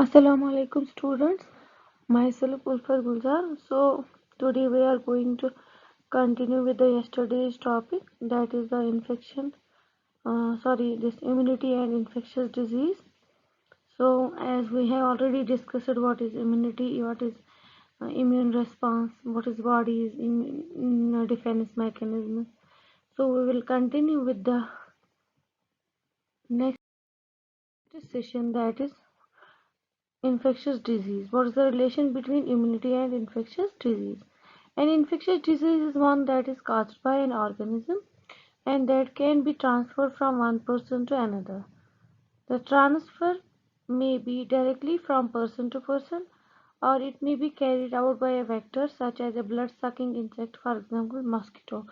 Assalamu alaikum students, myself Ulfar Gulzar. So today we are going to continue with the yesterday's topic, that is the this immunity and infectious disease. So as we have already discussed what is immunity, what is immune response, what is body's defense mechanism. So we will continue with the next session, that is infectious disease. What is the relation between immunity and infectious disease? An infectious disease is one that is caused by an organism and that can be transferred from one person to another. The transfer may be directly from person to person, or it may be carried out by a vector such as a blood sucking insect, for example mosquito.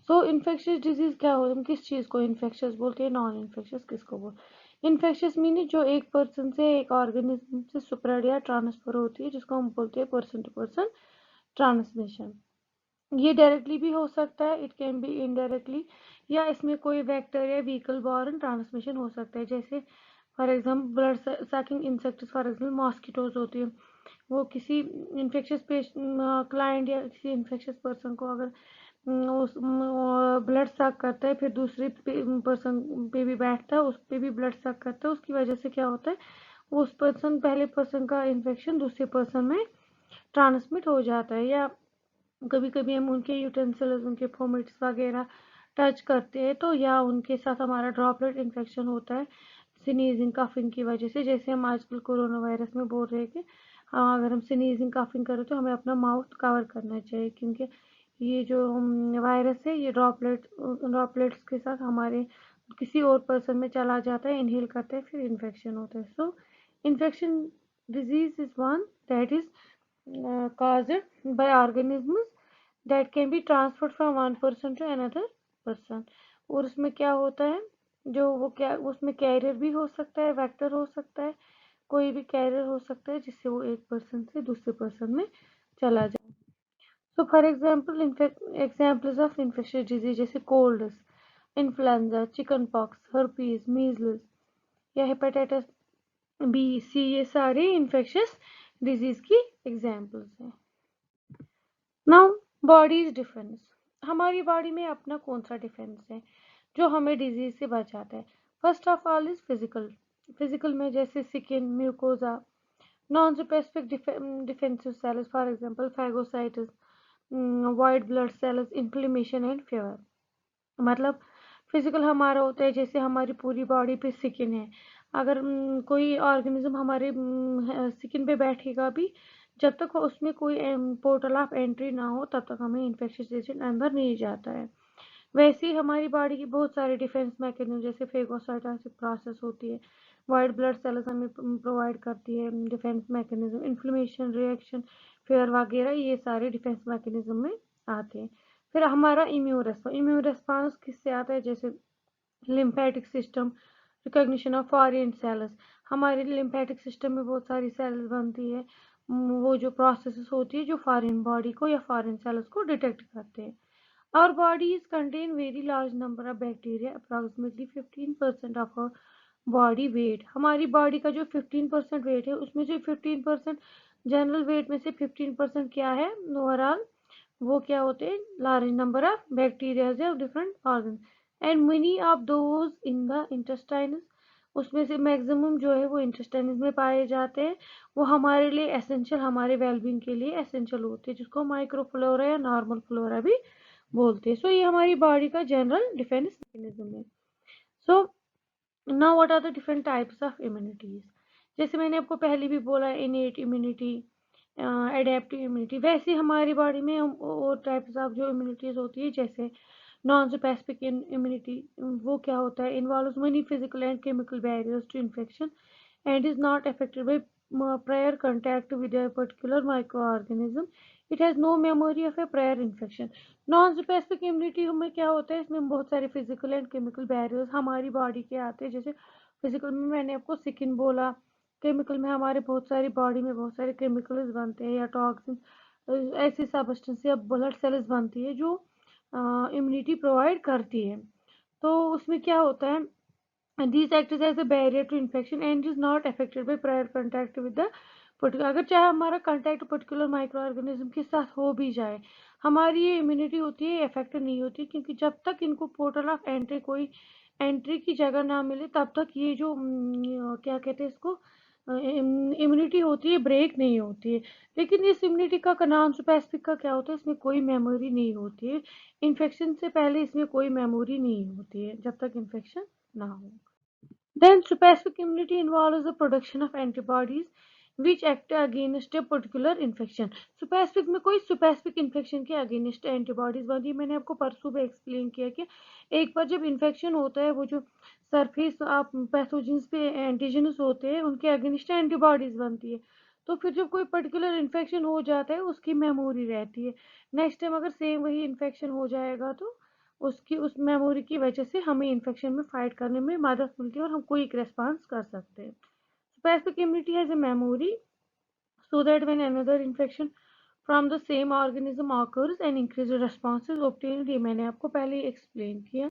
So infectious disease क्या हो, हम किस चीज़ को infectious बोलते हैं, non infectious किसको बोलते हैं? infectious मीनिंग जो एक पर्सन से एक ऑर्गेनिज्म से स्प्रेड या ट्रांसफर होती है, जिसको हम बोलते हैं पर्सन टू पर्सन ट्रांसमिशन। ये डायरेक्टली भी हो सकता है, इट कैन बी इनडायरेक्टली, या इसमें कोई वेक्टर या व्हीकल बॉर्न ट्रांसमिशन हो सकता है। जैसे for example blood sucking insects, for example mosquitoes होती है, वो किसी इन्फेक्शियस क्लाइंट या किसी इन्फेक्शियस पर्सन को अगर उस ब्लड सक करता है, फिर दूसरे पर्सन पे भी बैठता है, उस पे भी ब्लड सक करता है, उसकी वजह से क्या होता है, उस पर्सन पहले पर्सन का इन्फेक्शन दूसरे पर्सन में ट्रांसमिट हो जाता है। या कभी कभी हम उनके यूटेंसिल्स, उनके फोमिट्स वगैरह टच करते हैं, तो या उनके साथ हमारा ड्रॉपलेट इन्फेक्शन होता है स्नीजिंग कफिंग की वजह से। जैसे हम आजकल कोरोना वायरस में बोल रहे हैं कि हाँ, अगर हम स्नीजिंग कफिंग करें तो हमें अपना माउथ कवर करना चाहिए, क्योंकि ये जो वायरस है ये ड्रॉपलेट्स के साथ हमारे किसी और पर्सन में चला जाता है, इनहेल करते हैं, फिर इन्फेक्शन होता है। So infection disease is one that is caused by organisms that can be transferred from one person to another person। और उसमें क्या होता है, जो वो क्या उसमें कैरियर भी हो सकता है, वेक्टर हो सकता है, कोई भी कैरियर हो सकता है जिससे वो एक पर्सन से दूसरे पर्सन में चला जाए। So for example examples of infectious disease जैसे cold, influenza, chicken pox, herpes, measles या हेपेटाइटिस बी, सी, ये सारे इन्फेक्शियस डिजीज की एग्जाम्पल्स हैं। नाउ बॉडीज डिफेंस, हमारी बॉडी में अपना कौन सा डिफेंस है जो हमें डिजीज से बचाता है? First of all is physical. Physical में जैसे skin, mucosa, non specific defensive cells, for example phagocytes, white blood cells, inflammation and fever. मतलब फिजिकल हमारा होता है, जैसे हमारी पूरी बॉडी पे स्किन है, अगर कोई ऑर्गेनिज्म हमारे स्किन पे बैठेगा भी, जब तक उसमें कोई पोर्टल ऑफ एंट्री ना हो तब तक हमें इन्फेक्शियस एजेंट अंदर नहीं जाता है। वैसे ही हमारी बॉडी की बहुत सारे डिफेंस मैकेनिज्म जैसे फेगोसाइटोसिस प्रोसेस होती है, वाइट ब्लड सेल्स हमें प्रोवाइड करती है defence mechanism, inflammation, reaction, fair वगैरह, ये सारे डिफेंस मैकेनिज्म में आते हैं। फिर हमारा इम्यून रेस्पॉन्स किससे आता है? जैसे lymphatic system, recognition of foreign cells, हमारे लिम्फेटिक सिस्टम में बहुत सारी सेल्स बनती है, वो जो प्रोसेस होती है जो फॉरेन बॉडी को या फॉरेन सेल्स को डिटेक्ट करते हैं। Our bodies contain very large number of bacteria, approximately 15% of our body weight। हमारी बॉडी का जो 15% वेट है, उसमें से 15% जनरल वेट में से 15% क्या है ओवरऑल, वो क्या होते हैं, large number of bacteria of different organ and money of those in the intestines. उसमें से मैक्सिमम जो है वो इंटेस्टाइन्स में पाए जाते हैं। वो हमारे लिए एसेंशियल, हमारे वेलबींग के लिए एसेंशियल होते हैं, जिसको माइक्रोफ्लोरा या नॉर्मल फ्लोरा भी बोलते हैं। सो ये हमारी बॉडी का जनरल डिफेंस मैकेनिज्म है। So now what are the different types of immunities? जैसे मैंने आपको पहले भी बोला, इनेट इम्यूनिटी, एडेप्टिव इम्यूनिटी, वैसे हमारी बॉडी में और टाइप्स ऑफ जो इम्यूनिटीज होती है, जैसे नॉन स्पेसिफिक इम्यूनिटी, वो क्या होता है, involves many physical and chemical barriers to infection and is not affected by prior contact with a particular microorganism। It has no memory of a prior infection। Non specific immunity में क्या होता है, इसमें बहुत सारे फिजिकल एंड केमिकल बैरियर्स हमारी body के आते हैं। जैसे फिजिकल में मैंने आपको स्किन बोला, केमिकल में हमारे बहुत सारी बॉडी में बहुत सारे केमिकल्स बनते हैं या टॉक्सिन, ऐसी सब्सटेंस या ब्लड सेल्स बनती है जो इम्यूनिटी प्रोवाइड करती है। तो उसमें क्या होता है, and these act as a barrier to infection and is not affected by prior contact with the particular. अगर चाहे हमारा कंटेक्ट पर्टिकुलर माइक्रो ऑर्गेनिज्म के साथ हो भी जाए, हमारी ये इम्यूनिटी होती है इफेक्ट नहीं होती, क्योंकि जब तक इनको पोर्टल ऑफ एंट्री कोई एंट्री की जगह ना मिले तब तक ये जो क्या कहते हैं इसको इम्यूनिटी होती है ब्रेक नहीं होती है। लेकिन इस इम्यूनिटी का नाम स्पेसिफिक का क्या होता है, इसमें कोई मेमोरी नहीं होती है। इन्फेक्शन से पहले इसमें कोई मेमोरी नहीं होती है जब तक इन्फेक्शन ना हो। Then specific immunity involves the production of antibodies which act against a particular infection. Specific में कोई specific infection के against antibodies बनती है। मैंने आपको परसों भी explain किया कि एक बार जब infection होता है, वो जो surface आप pathogens पे antigens होते हैं उनके against antibodies बनती है। तो फिर जब कोई पर्टिकुलर इन्फेक्शन हो जाता है उसकी मेमोरी रहती है। नेक्स्ट टाइम अगर सेम वही इन्फेक्शन हो जाएगा तो उसकी उस मेमोरी की वजह से हमें इन्फेक्शन में फाइट करने में मदद मिलती है और हम क्विक रेस्पॉन्स कर सकते हैं। Specific immunity has a memory so that when another infection from the same organism occurs an increased response is obtained। ये मैंने आपको पहले एक्सप्लेन किया।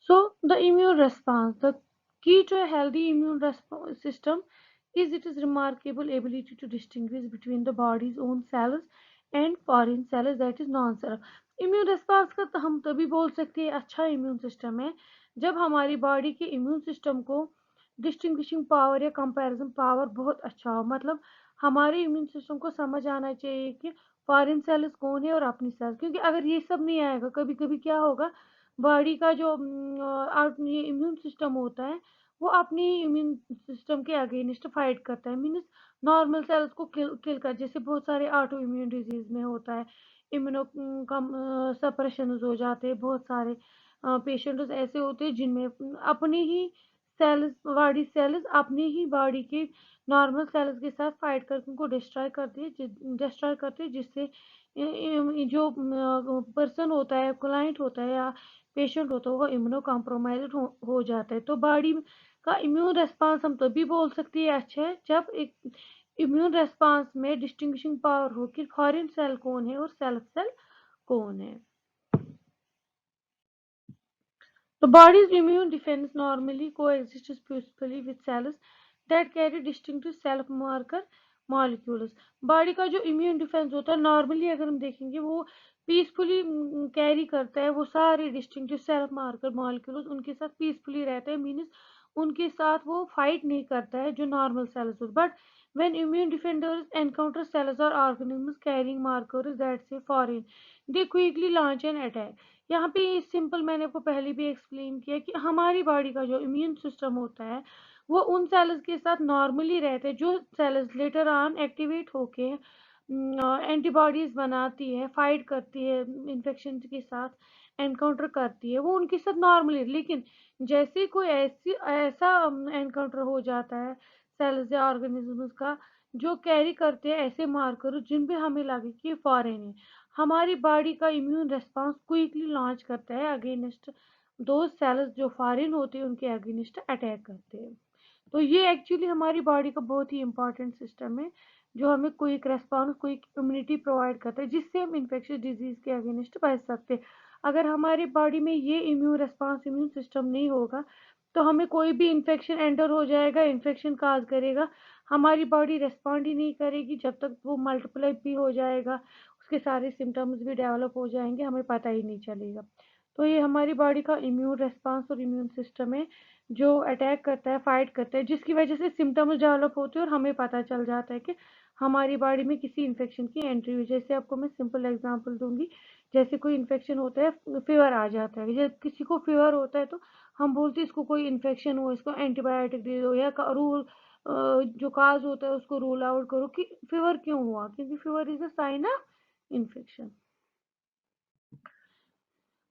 So the immune response, the key to a healthy immune system is its remarkable ability to distinguish between the body's own cells and foreign cells, that is non-self। Immune response का तो हम तभी बोल सकते हैं अच्छा immune system है जब हमारी बॉडी के इम्यून सिस्टम को डिस्टिंग्विशिंग पावर या कंपैरिजन पावर बहुत अच्छा हो। मतलब हमारे इम्यून सिस्टम को समझ आना चाहिए कि फॉरेन सेल्स कौन है और अपनी सेल्स, क्योंकि अगर ये सब नहीं आएगा कभी कभी क्या होगा, बॉडी का जो ये इम्यून सिस्टम होता है वो अपनी इम्यून सिस्टम के अगेंस्ट फाइट करता है। मीन्स नॉर्मल सेल्स को किल कर, जैसे बहुत सारे ऑटो इम्यून डिजीज में होता है, इम्यूनो कम सप्रेशन हो जाते हैं। बहुत सारे पेशेंट्स ऐसे होते हैं जिनमें अपनी ही सेल्स बॉडी सेल्स अपनी ही बॉडी के नॉर्मल सेल्स के साथ फाइट करके उनको डिस्ट्रॉय करते हैं, जिससे जो पर्सन होता है, क्लाइंट होता है या पेशेंट होता है वो इम्यूनो कॉम्प्रोमाइज हो जाता है। तो बॉडी का इम्यून रेस्पॉन्स हम तभी बोल सकते हैं अच्छा है जब एक इम्यून रेस्पॉन्स में डिस्टिंग्विशिंग पावर हो कि फॉरेन सेल कौन है और सेल्फ सेल कौन है। The body's immune defense normally coexists peacefully with cells that carry distinctive self marker molecules। Body का जो इम्यून डिफेंस होता है नॉर्मली अगर हम देखेंगे वो पीसफुली कैरी करता है वो सारे डिस्टिंक्टिव सेल्फ मार्कर मॉलिक्यूल्स, उनके साथ पीसफुली रहता है। मीन्स उनके साथ वो फाइट नहीं करता है जो नॉर्मल सेल्स होते। But when immune defenders encounter cells or organisms carrying markers that say foreign, they quickly launch an attack। यहाँ पे सिंपल मैंने आपको पहले भी एक्सप्लेन किया कि हमारी बॉडी का जो इम्यून सिस्टम होता है वो उन सेल्स के साथ नॉर्मली रहते हैं जो सेल्स लेटर ऑन एक्टिवेट होके एंटीबॉडीज बनाती है, फाइट करती है इन्फेक्शन के साथ एनकाउंटर करती है, वो उनके साथ नॉर्मली। लेकिन जैसे कोई ऐसा एनकाउंटर हो जाता है सेल्स या ऑर्गेनिजम्स का जो कैरी करते हैं ऐसे मार्कर जिन पे हमें लगे कि फॉरेन है, हमारी बॉडी का इम्यून रेस्पॉन्स क्विकली लॉन्च करता है अगेंस्ट दो सेल्स जो फॉरेन होते हैं उनके अगेंस्ट अटैक करते हैं। तो ये एक्चुअली हमारी बॉडी का बहुत ही इंपॉर्टेंट सिस्टम है जो हमें quick response quick immunity provide करता है जिससे हम इन्फेक्शियस डिजीज के अगेंस्ट बच सकते हैं। अगर हमारी बॉडी में ये इम्यून रेस्पॉन्स इम्यून सिस्टम नहीं होगा तो हमें कोई भी इन्फेक्शन एंटर हो जाएगा, इन्फेक्शन काज करेगा, हमारी बॉडी रेस्पॉन्ड ही नहीं करेगी। जब तक वो मल्टीप्लाई भी हो जाएगा उसके सारे सिम्टम्स भी डेवलप हो जाएंगे, हमें पता ही नहीं चलेगा। तो ये हमारी बॉडी का इम्यून रेस्पॉन्स और इम्यून सिस्टम है जो अटैक करता है, फाइट करता है, जिसकी वजह से सिम्टम्स डेवलप होते हैं और हमें पता चल जाता है कि हमारी बॉडी में किसी इन्फेक्शन की एंट्री हुई। जैसे आपको मैं सिंपल एग्जांपल दूंगी, जैसे कोई इन्फेक्शन होता है, फीवर आ जाता है, जब किसी को फीवर होता है तो हम बोलते हैं इसको कोई इन्फेक्शन हो, इसको एंटीबायोटिक दे दो, या रूल जो काज होता है उसको रूल आउट करो कि फीवर क्यों हुआ, क्योंकि fever is a sign of infection.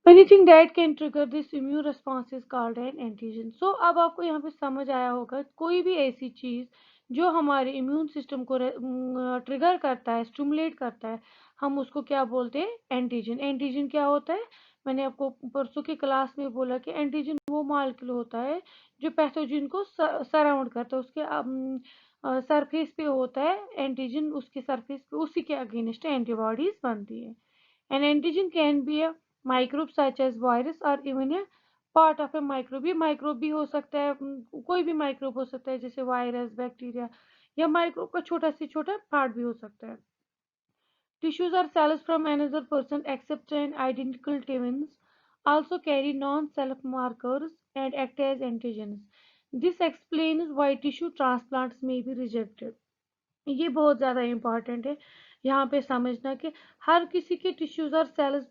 Anything that can trigger this immune response is called an antigen। So अब आपको यहाँ पे समझ आया होगा कोई भी ऐसी चीज जो हमारे इम्यून सिस्टम को ट्रिगर करता है, स्टिमुलेट करता है, हम उसको क्या बोलते हैं, एंटीजन। एंटीजन क्या होता है, मैंने आपको परसों की क्लास में बोला कि एंटीजन वो मॉलिक्यूल होता है जो पैथोजन को सराउंड करता है, उसके सरफेस पे होता है एंटीजन, उसके सरफेस पे उसी के अगेंस्ट एंटीबॉडीज बनती है। An antigen can be a microbe such as virus or even a part of A microbe. ये माइक्रोब भी हो सकता है, कोई भी माइक्रोब हो सकता है, जैसे वायरस, बैक्टीरिया, या माइक्रोब का छोटा से छोटा पार्ट भी हो सकता है। Tissues are cells from another person except an identical twins, also carry non-self markers and act as antigens. This explains why tissue transplants may be rejected. ये बहुत ज़्यादा इम्पॉर्टेंट है यहाँ पे समझना कि हर किसी के टिश्यूज और सेल्स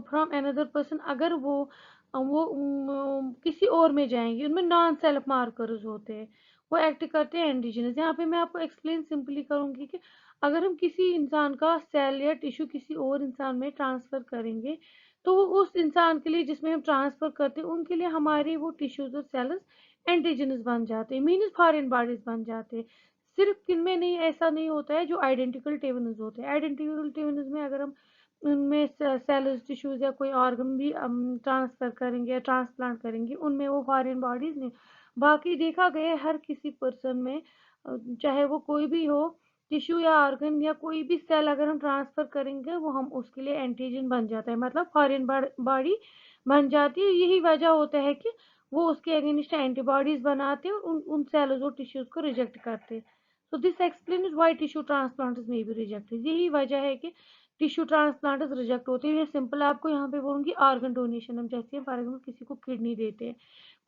फ्रॉम अनदर पर्सन, अगर वो किसी और में जाएंगे, उनमें नॉन सेल्फ मार्कर्स होते हैं, वो एक्ट करते हैं एंटीजन्स। यहाँ पे मैं आपको एक्सप्लेन सिंपली करूँगी कि अगर हम किसी इंसान का सेल या टिश्यू किसी और इंसान में ट्रांसफ़र करेंगे, तो वो उस इंसान के लिए जिसमें हम ट्रांसफ़र करते हैं, उनके लिए हमारे वो टिश्यूज और सेल्स एंटीजन्स बन जाते हैं, मीन्स फॉरेन बॉडीज बन जाते हैं। सिर्फ किनमें नहीं, ऐसा नहीं होता है जो आइडेंटिकल ट्विन्स होते हैं। आइडेंटिकल ट्विन्स में अगर हम उनमें सेल्स, टिश्यूज या कोई ऑर्गन भी ट्रांसफर करेंगे या ट्रांसप्लांट करेंगे, उनमें वो फॉरेन बॉडीज नहीं। बाकी देखा गया है हर किसी पर्सन में, चाहे वो कोई भी हो, टिश्यू या ऑर्गन या कोई भी सेल अगर हम ट्रांसफर करेंगे, वो हम उसके लिए एंटीजन बन जाता है, मतलब फॉरेन बॉडी बन जाती है। यही वजह होता है कि वो उसके अगेंस्ट एंटीबॉडीज बनाते हैं और उन सेल्स और टिश्यूज को रिजेक्ट करते हैं। So this explains why tissue transplants may be rejected. यही वजह है कि टिश्यू ट्रांसप्लांट रिजेक्ट होते हैं। ये सिंपल आपको यहाँ पे बोलूँगी ऑर्गन डोनेशन। हम जैसे फॉर एग्जाम्पल किसी को किडनी देते हैं,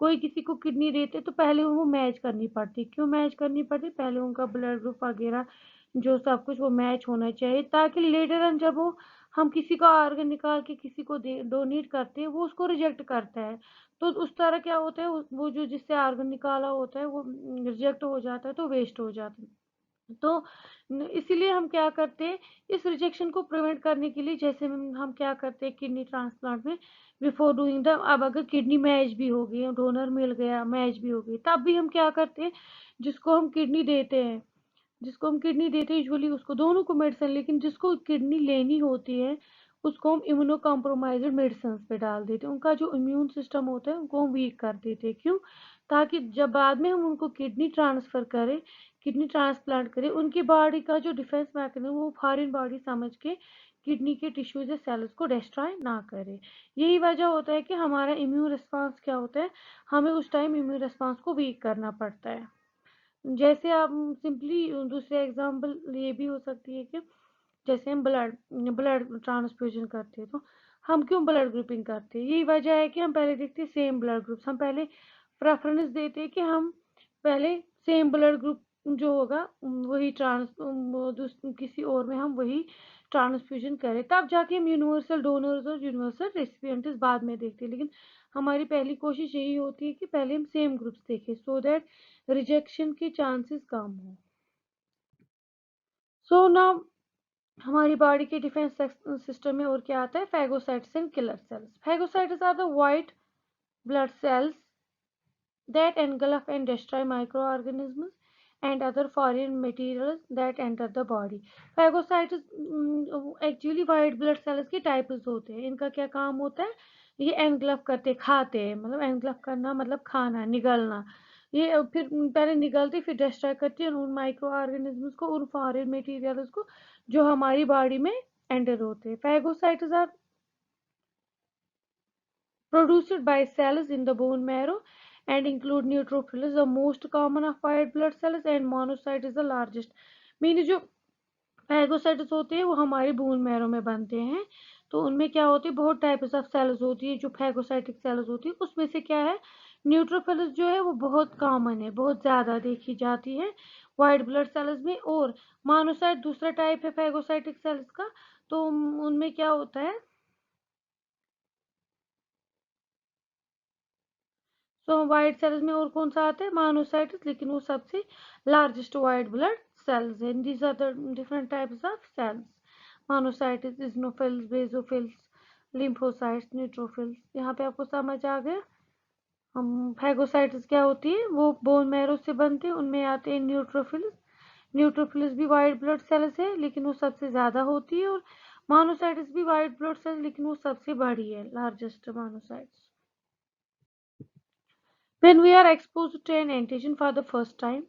कोई किसी को किडनी देते हैं, तो पहले वो मैच करनी पड़ती। क्यों मैच करनी पड़ती? पहले उनका ब्लड ग्रुप वगैरह जो सब कुछ वो मैच होना चाहिए, ताकि लेटर ऑन जब वो हम किसी का ऑर्गन निकाल के किसी को डोनेट करते हैं, वो उसको रिजेक्ट करता है। तो उस तरह क्या होता है, वो जो जिससे ऑर्गन निकाला होता है वो रिजेक्ट हो जाता है, तो वेस्ट हो जाता है। तो इसीलिए हम क्या करते हैं, इस रिजेक्शन को प्रिवेंट करने के लिए, जैसे हम क्या करते हैं किडनी ट्रांसप्लांट में, बिफोर डूइंग द, अब अगर किडनी मैच भी हो गई, डोनर मिल गया, मैच भी हो गई, तब भी हम क्या करते हैं, जिसको हम किडनी देते हैं जिसको हम किडनी देते हैं यूजुअली उसको, दोनों को मेडिसिन, लेकिन जिसको किडनी लेनी होती है उसको हम इम्यूनो कॉम्प्रोमाइज्ड मेडिसिन पे डाल देते हैं। उनका जो इम्यून सिस्टम होता है उनको हम वीक कर देते हैं। क्यों? ताकि जब बाद में हम उनको किडनी ट्रांसफ़र करें, किडनी ट्रांसप्लांट करें, उनकी बॉडी का जो डिफेंस मैकेनिज्म वो फॉरेन बॉडी समझ के किडनी के टिश्यूज या सेल्स को डिस्ट्रॉय ना करे। यही वजह होता है कि हमारा इम्यून रिस्पॉन्स क्या होता है, हमें उस टाइम इम्यून रिस्पॉन्स को वीक करना पड़ता है। जैसे आप सिंपली दूसरे एग्जांपल ये भी हो सकती है कि जैसे हम ब्लड ब्लड ट्रांसफ्यूजन करते हैं, तो हम क्यों ब्लड ग्रुपिंग करते हैं? यही वजह है कि हम पहले देखते हैं सेम ब्लड ग्रुप्स, हम पहले प्रेफरेंस देते हैं कि हम पहले सेम ब्लड ग्रुप जो होगा वही किसी और में हम वही ट्रांसफ्यूजन करें, तब जाके हम यूनिवर्सल डोनर्स और यूनिवर्सल रेसिपिएंट्स बाद में देखते हैं। लेकिन हमारी पहली कोशिश यही होती है कि पहले हम सेम ग्रुप्स देखें, सो दैट रिजेक्शन के चांसेस कम हो। सो नाउ हमारी बॉडी के डिफेंस सिस्टम में और क्या आता है, phagocytes and killer cells. Phagocytes are the white blood cells that engulf and destroy microorganisms and other foreign materials that enter the body. Phagocytes actually white blood sales के types होते हैं। इनका क्या काम होता है, ये एनग्लफ करते, खाते हैं, मतलब एनग्लफ करना मतलब खाना, निगलना। ये फिर पहले निगलते फिर डिस्ट्रॉय करती है उन माइक्रो ऑर्गेनिजम्स को, उन फॉरेन मटेरियल्स को जो हमारी बॉडी में एंटर होते हैं। Phagocytes are produced by cells in the bone marrow and include neutrophils, the most common of white blood cells, and monocyte is the largest. Mean जो phagocytes होते हैं वो हमारे बोन मैरो में बनते हैं। तो उनमें क्या होती है, बहुत टाइप्स ऑफ सेल्स होती है जो फैगोसाइटिक सेल्स होती है। उसमें से क्या है, न्यूट्रोफिल्स जो है वो बहुत कॉमन है, बहुत ज़्यादा देखी जाती है वाइट ब्लड सेल्स में। और मोनोसाइट दूसरा टाइप है फैगोसाइटिक सेल्स का। तो उनमें क्या होता है, सो वाइट सेल्स में और कौन सा आता है, मोनोसाइट्स, लेकिन वो सबसे लार्जेस्ट वाइट ब्लड सेल्स है। These are the different types of cells, monocytes, eosinophils, basophils, lymphocytes, neutrophils. यहाँ पे आपको समझ आ गया। हम फैगोसाइट्स क्या होती है, वो बोन मैरो से बनते हैं, उनमें आते हैं न्यूट्रोफिल्स। न्यूट्रोफिल्स भी वाइट ब्लड सेल्स है, लेकिन वो सबसे ज़्यादा होती है। और मोनोसाइट्स भी वाइट ब्लड सेल्स, लेकिन वो सबसे बड़ी है, largest monocytes. When we are exposed to an antigen for the first time,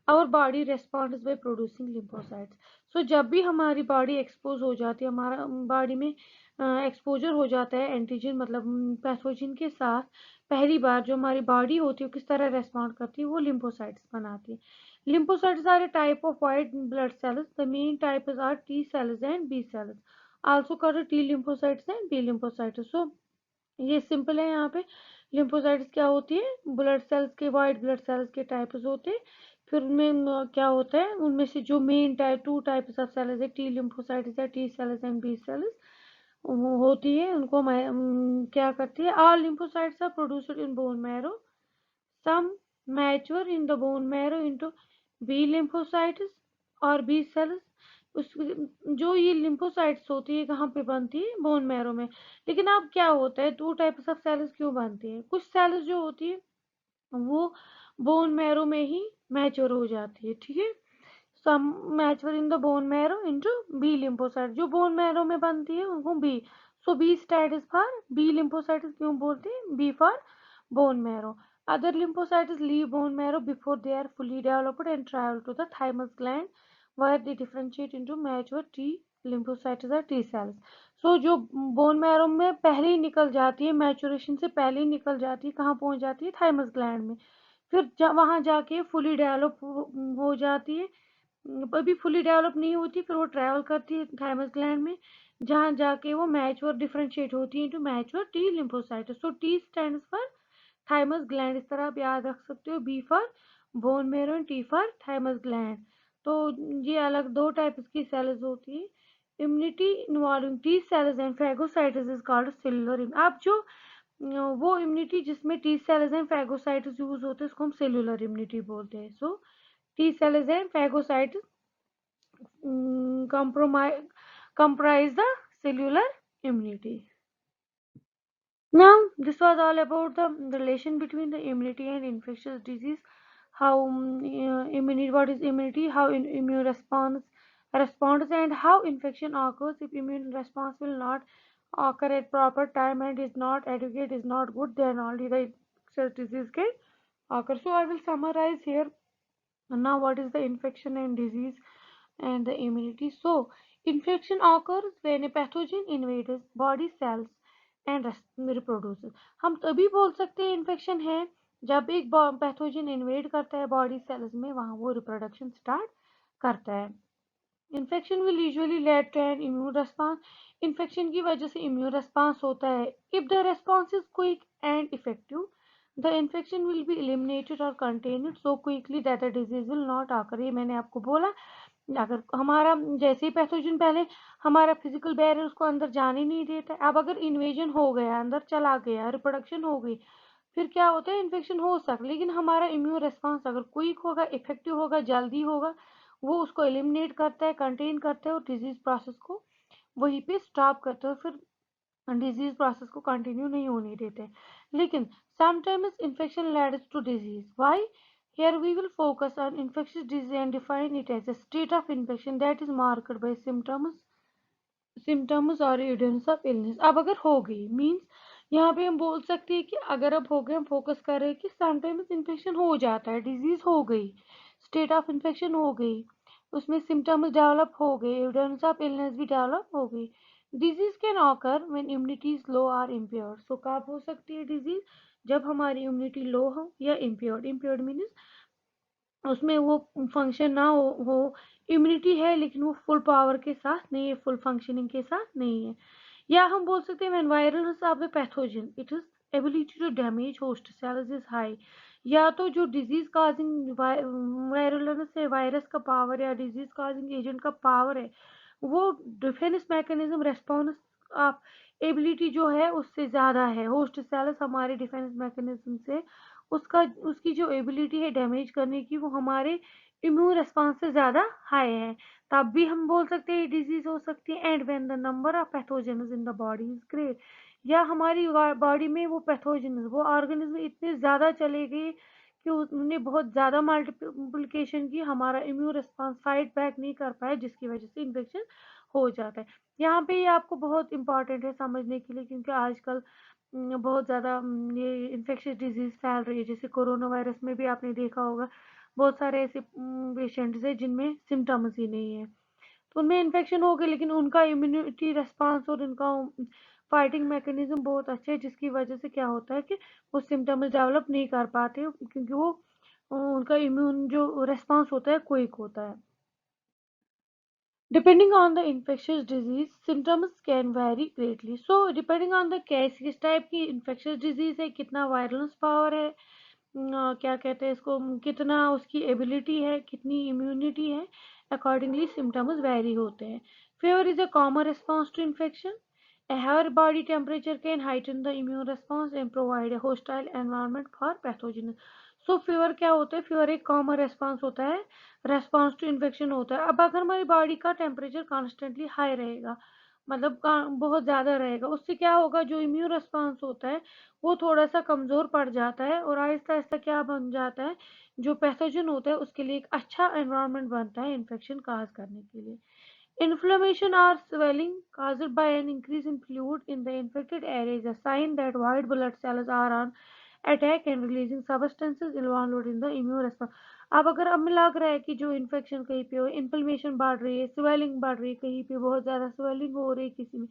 our body responds by producing lymphocytes. So जब भी हमारी बॉडी एक्सपोज हो जाती है, हमारा बॉडी में एक्सपोजर हो जाता है एंटीजन मतलब पैथोजन के साथ, पहली बार जो हमारी बॉडी होती है वो किस तरह रेस्पॉन्ड करती है, वो लिम्फोसाइट्स बनाती है। Lymphocytes are a type of white blood cells. The main types are T cells and B cells. Also called T lymphocytes and B lymphocytes. So ये सिंपल है। यहाँ पे लिम्फोसाइट्स क्या होती है, ब्लड सेल्स के, वाइट ब्लड सेल्स के types होते हैं। फिर उनमें क्या होता है, उनमें से जो main type, two types of cells है, टी लिम्फोसाइट्स या T cells and B cells होती है। उनको क्या करती है, all lymphocytes are produced in bone marrow, some mature in the bone marrow into B lymphocytes और बी सेल्स। उस जो ये लिम्फोसाइट्स होती है कहाँ पे बनती है, बोन मैरो में। लेकिन अब क्या होता है, टू टाइप्स ऑफ सेल्स क्यों बनती है, कुछ सेल्स जो होती है वो बोन मैरो में ही मैच्योर हो जाती है, ठीक है। Some mature in the bone marrow into B lymphocyte, जो बोन मैरो में बनती है उनको B. So B stat is for B lymphocyte, क्यों बोलते हैं, B for bone marrow. Other lymphocytes leave bone marrow before they are fully developed and travel to the thymus gland, where they differentiate into mature T lymphocytes or T cells. So जो bone marrow में पहले ही निकल जाती है, maturation से पहले ही निकल जाती है, कहाँ पहुंच जाती है, थाइमस ग्लैंड में। फिर वहां जाके फुली डेवलप हो जाती है। अभी फुली डेवलप नहीं होती, फिर वो ट्रैवल करती है थाइमस ग्लैंड में, जहां जाके वो मैच्योर डिफरेंशिएट होती है into mature T lymphocyte. So T stands for thymus gland, इस तरह आप याद रख सकते हो, B for bone marrow and T for thymus gland. तो ये अलग दो टाइप्स की सेल्स होती है। Immunity involving T cells and phagocytes is called cellular. आप जो वो इम्यूनिटी जिसमें T cells and phagocytes use होते हैं उसको हम सेलुलर इम्यूनिटी बोलते हैं। So T cells and phagocytes comprise the cellular immunity. Now, this was all about the relation between the immunity and infectious disease. How immunity, what is immunity? How immune responds, and how infection occurs. If immune response will not occur at proper time and is not adequate, is not good, then only the infectious disease can occur. So I will summarize here. Now, what is the infection and disease and the immunity? So, infection occurs when a pathogen invades body cells and reproduces. हम तभी बोल सकते हैं infection है जब एक pathogen invade करता है बॉडी सेल्स में, वहां वो रिप्रोडक्शन स्टार्ट करता है। Infection will usually lead to an immune response, infection की वजह से इम्यून रेस्पॉन्स होता है। If the response is quick and effective, the infection will be eliminated or contained so quickly that the disease will not occur. ये मैंने आपको बोला, अगर हमारा जैसे ही पैथोजन पहले हमारा फिजिकल बैरियर उसको अंदर जाने नहीं देता, अब अगर इन्वेजन हो गया, अंदर चला गया, रिप्रोडक्शन हो गई, फिर क्या होता है, इन्फेक्शन हो सकता है। लेकिन हमारा इम्यून रिस्पांस अगर क्विक होगा, इफेक्टिव होगा, जल्दी होगा, वो उसको एलिमिनेट करता है, कंटेन करता है और डिजीज प्रोसेस को वहीं पे स्टॉप करता है, फिर डिजीज प्रोसेस को कंटिन्यू नहीं होने देते। लेकिन sometimes infection leads to disease, why? Here we will focus on infectious disease and define it as a state of infection that is marked by symptoms और evidence of illness. अब अगर हो गई मीन्स यहाँ पे हम बोल सकते हैं कि अगर अब हो गए, हम फोकस कर रहे हैं कि समटाइम्स इन्फेक्शन हो जाता है, डिजीज हो गई, स्टेट ऑफ इन्फेक्शन हो गई, उसमें सिम्टम्स डेवलप हो गए, एविडेंस ऑफ इलनेस भी डेवलप हो गई। Disease can occur when immunity is low और इम्प्योर्ड। सो कब हो सकती है डिजीज? जब हमारी इम्यूनिटी लो हो या इम्प्योर्ड। इम्प्योर्ड मीन्स उसमें वो फंक्शन ना हो इम्यूनिटी है लेकिन वो फुल पावर के साथ नहीं है, फुल फंक्शनिंग के साथ नहीं है। या हम बोल सकते हैं when virus of the pathogen it is ability to damage host cells is high. या तो जो डिजीज काजिंग वायरलेंस है, वायरस का पावर या डिजीज काजिंग एजेंट का पावर है, वो defence mechanism response of ability जो है उससे ज़्यादा है। होस्ट सेल्स हमारे डिफेंस मैकेनिज्म से उसका उसकी जो एबिलिटी है डैमेज करने की, वो हमारे इम्यून रिस्पांस से ज़्यादा हाई है, तब भी हम बोल सकते हैं डिजीज हो सकती है। And when the number of pathogens in the body is great, या हमारी बॉडी में वो पैथोजेन्स, वो ऑर्गेनिज्म इतने ज़्यादा चले गए कि उन्होंने बहुत ज़्यादा मल्टीप्लिकेशन की, हमारा इम्यून रिस्पांस फाइट बैक नहीं कर पाया, जिसकी वजह से इन्फेक्शन हो जाता है। यहाँ पे ये आपको बहुत इंपॉर्टेंट है समझने के लिए, क्योंकि आजकल बहुत ज़्यादा ये इन्फेक्शियस डिजीज फैल रही है। जैसे कोरोना वायरस में भी आपने देखा होगा बहुत सारे ऐसे पेशेंट्स हैं जिनमें सिम्टम्स ही नहीं है, तो उनमें इन्फेक्शन हो गई लेकिन उनका इम्यूनिटी रेस्पॉन्स और उनका फाइटिंग मैकेनिज्म बहुत अच्छे है, जिसकी वजह से क्या होता है कि वो सिम्टम्स डेवलप नहीं कर पाते, क्योंकि वो उनका इम्यून जो रिस्पॉन्स होता है क्विक होता है। Depending on the infectious disease, symptoms can vary greatly. So, depending on the case, किस टाइप की infectious disease है, कितना वायलेंस पावर है, क्या कहते हैं इसको, कितना उसकी एबिलिटी है, कितनी इम्यूनिटी है, अकॉर्डिंगली सिम्टम्स वेरी होते हैं। Fever is a common response to infection. A higher body temperature can heighten the immune response and provide a hostile environment for pathogens. So fever क्या होता है? फीवर एक common response होता है, response to infection होता है। अब अगर हमारी बॉडी का टेम्परेचर कॉन्स्टेंटली हाई रहेगा, मतलब बहुत ज़्यादा रहेगा, उससे क्या होगा, जो इम्यून रिस्पॉन्स होता है वो थोड़ा सा कमज़ोर पड़ जाता है, और आहिस्ता आहिस्ता क्या बन जाता है, जो पैथोजन होता है उसके लिए एक अच्छा एनवायरनमेंट बनता है इन्फेक्शन काज करने के लिए। Inflammation or swelling caused by an increase in fluid in the infected area is a sign that white blood cells are on attack and releasing substances involved in the immune response. अब अगर हमें लग रहा है कि जो infection कहीं पे हो, इन्फ्लेमेशन बढ़ रही है, स्वेलिंग बढ़ रही है, कहीं पे बहुत ज़्यादा स्वेलिंग हो रही है किसी में,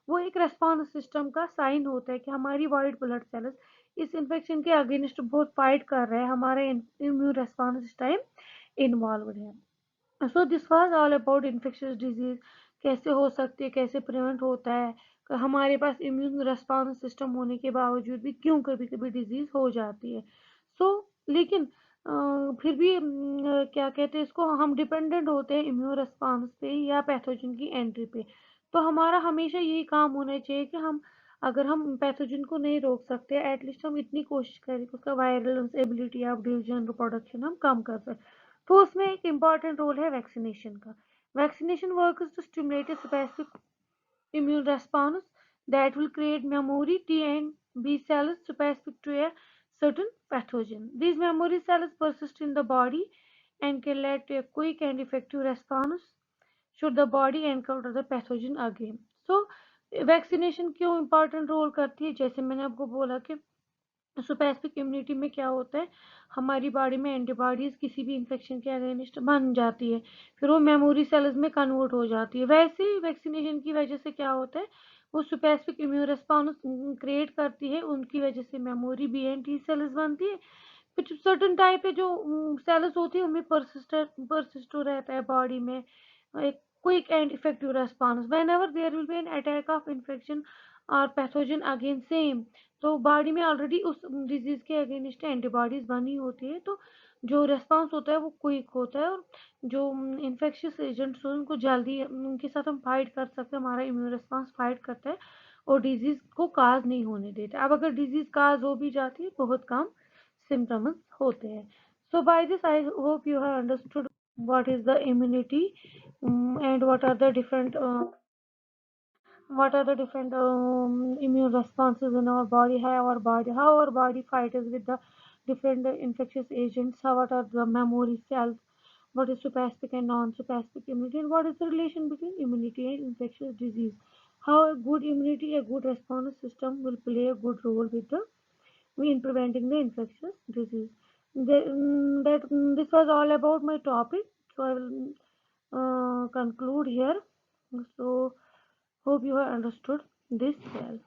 वो एक रेस्पॉन्स सिस्टम का साइन होता है कि हमारी वाइट ब्लड सेल्स इस इन्फेक्शन के अगेंस्ट बहुत फाइट कर रहे हैं, हमारे इम्यून रेस्पॉन्स इस टाइम इन्वॉल्व है। So this was all about infectious disease, कैसे हो सकती है, कैसे प्रिवेंट होता है, हमारे पास इम्यून रिस्पॉन्स सिस्टम होने के बावजूद भी क्यों कभी कभी डिजीज हो जाती है। सो लेकिन फिर भी क्या कहते हैं इसको, हम डिपेंडेंट होते हैं इम्यून रिस्पॉन्स पे या पैथोजन की एंट्री पे। तो हमारा हमेशा यही काम होना चाहिए कि हम, अगर हम पैथोजन को नहीं रोक सकते, एटलीस्ट हम इतनी कोशिश करें कि उसका viral ability of division reproduction हम कम कर सकें। तो उसमें एक इम्पॉर्टेंट रोल है वैक्सीनेशन का। Vaccination works to stimulate a specific immune response that will create memory T and B cells specific to a certain pathogen. These memory cells persist in the body and can lead to a quick and effective response should the body encounter the pathogen again. So vaccination क्यों important role करती है? जैसे मैंने आपको बोला कि specific immunity में क्या होता है, हमारी बॉडी में एंटीबॉडीज किसी भी इंफेक्शन के अगेंस्ट बन जाती है, फिर वो मेमोरी सेल्स में कन्वर्ट हो जाती है। वैसे ही वैक्सीनेशन की वजह से क्या होता है, वो स्पेसिफिक इम्यून रिस्पॉन्स क्रिएट करती है, उनकी वजह से memory B and T cells बनती है। फिर सर्टन टाइप है जो सेल्स होती है उनमें परसिस्ट रहता है बॉडी में एक quick and effective response whenever there will be an attack of infection और पैथोजन अगेन सेम। तो बॉडी में ऑलरेडी उस डिजीज के अगेंस्ट एंटीबॉडीज बनी होती है, तो जो रेस्पॉन्स होता है वो क्विक होता है, और जो इन्फेक्शियस एजेंट्स हो उनको जल्दी उनके साथ हम फाइट कर सकते हैं, हमारा इम्यून रिस्पॉन्स फाइट करता है और डिजीज को काज नहीं होने देता। अब अगर डिजीज काज हो भी जाती है, बहुत कम सिम्टम्स होते हैं। So by this I hope you have understood what is the immunity, and what are the different immune responses in our body, how our body fights with the different infectious agents, what are the memory cells, what is specific and non-specific immunity, and what is the relation between immunity and infectious disease, how a good immunity, a good response system will play a good role with the in preventing the infectious disease. This was all about my topic. So I will conclude here. So hope you have understood this well.